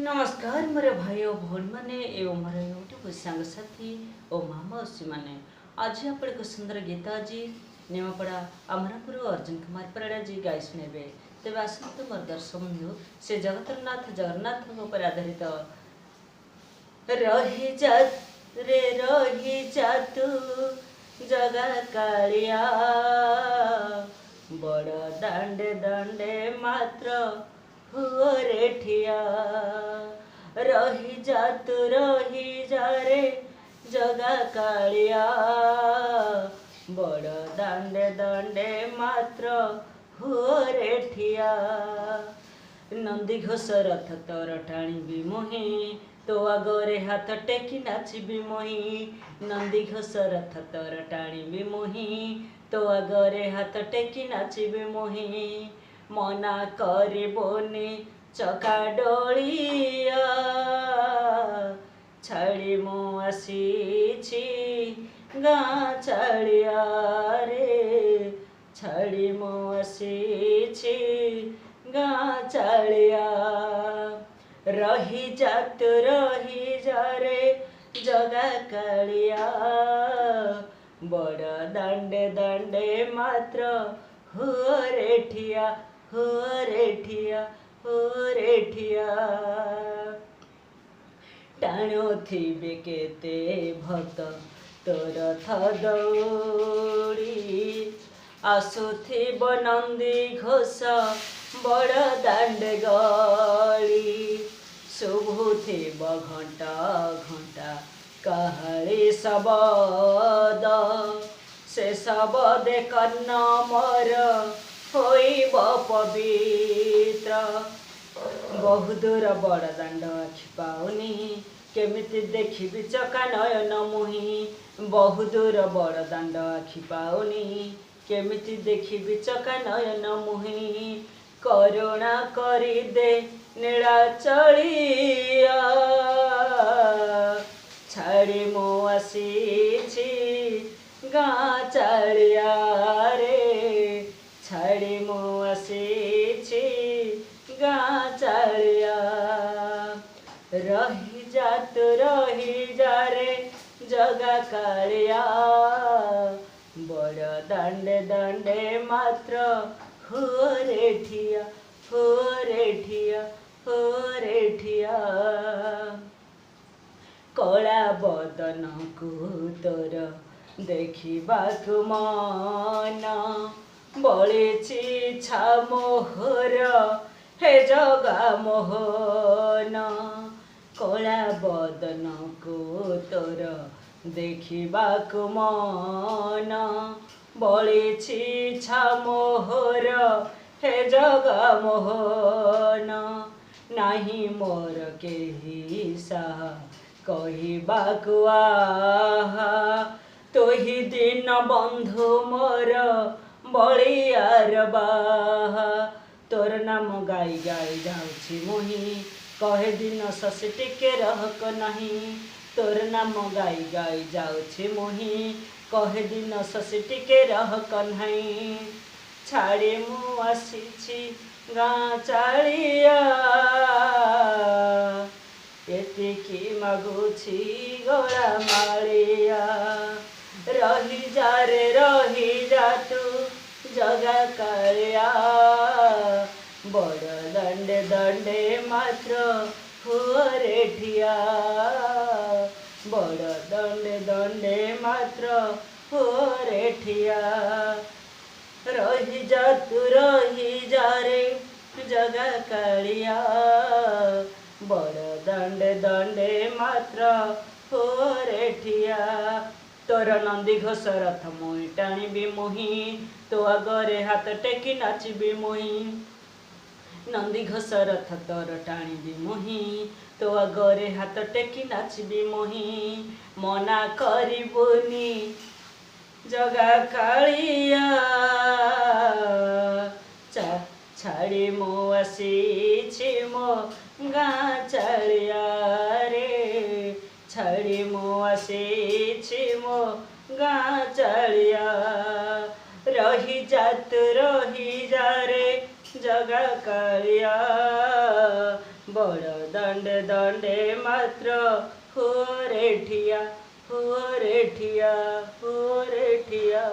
नमस्कार मोर भाई और भौन मैंने एवं मोर यूट्यूब सांगसाथी और मामासी मैंने आज आप एक सुंदर गीत आज निमापड़ा अमरापुर अर्जुन कुमार परिड़ा जी गाई शुणे तेज आसतु मोर दर्शक बंधु से जगतरनाथ जगन्नाथ पर आधारित रही जा रे रही जा तू जगा कालिया बड़ दांडे दांडे मात्र हुओ रे ठिया रही जा तू रही जा रे जगा कालिया बड़ दांडे दांडे मात्र हुओ रे ठिया नंदी घोष रथ तोर टाणी मोही तो आगरे हाथ टेकी नाची मोही नंदी घोष रथ तोर टाणी मोही तो आगरे हाथ टेकी नाची मोही मना करबोनी चका डोलिया छाड़ी मु आसीछि गाँ छाड़िया रे छाड़ी मु आसीछि गाँ छाड़िया रही जा तू रही जा रे जगा कालिया बड़ दांडे दांडे मात्र हुओ रे ठिया हुओ रे ठिया हुओ रे ठिया टाणो थिबे केते भक्त तोर थ दौड़ी आसुथिब नंदी घोष बड़ दांड गली शुभुथिब घंटा घंटा काहाली शबद से शबदे कर्ण मोर होइब पवित्र बहुदूर बड़ दांड आखि पाउनी केमिति देखिबि चका नयन मुही बहुदूर बड़ दांड आखि पाउनी केमिति देखिबि चका नयन मुही करुणा करी दे नीला चलिया छाड़ी मु आसीछि गाँ चालिया रे छाड़ी मु आसीछि गाँ चालिया रही जा तू रही जा रे जगा कालिया बड़ दांडे दांडे मात्र हुओ रे ठिया हुओ रे ठिया हुओ रे ठिया कला बदन को तोर देखिबाकु मन बलिछि छा मोहर हे जगा मोहन कला बदन को तोर देखिबाकु मन बलिछि छा मोहर हे जगा मोहन नाही मोर केही साहा कहिबाकु आहा तोही दिन बंधु मोर बलियार बाहा तोर नाम गाई गाई जाऊछि मुही कहे दिन शशि टिके रहक नहीं तोर नाम गाई गाई जाऊछि मुही कहे दिन शशि टिके रहक नहीं छाड़ी मु आसीछि गाँ चालिया एतिकी मागुछि गला मालिया रही जा रे रही जा तू जगा कालिया बड़ दंडे दंडे मात्र हुओ रे ठिया बड़ दंडे दंडे मात्र हुओ रे ठिया रही जा तू रही जा रे जगा कालिया बड़ दंडे दंडे मात्र हुओ रे ठिया तोर नंदी घोष रथ मुई टाणी मोही तो आगरे हाथ टेकी नाची मोही नंदी घोष रथ तोर टाणी मोही तो आगरे हाथ टेकी नाची मोही मना करबुनी जगा कालिया छाड़ी मु आसीछि मो गाँ चालिया रे छाड़ी मु आसीछि मो गाँ चालिया रही जा तू रही जा रे जगा कालिया बड़ दंड दंडे दंडे मात्र हो रे ठिया हो रे ठिया हो रे ठिया।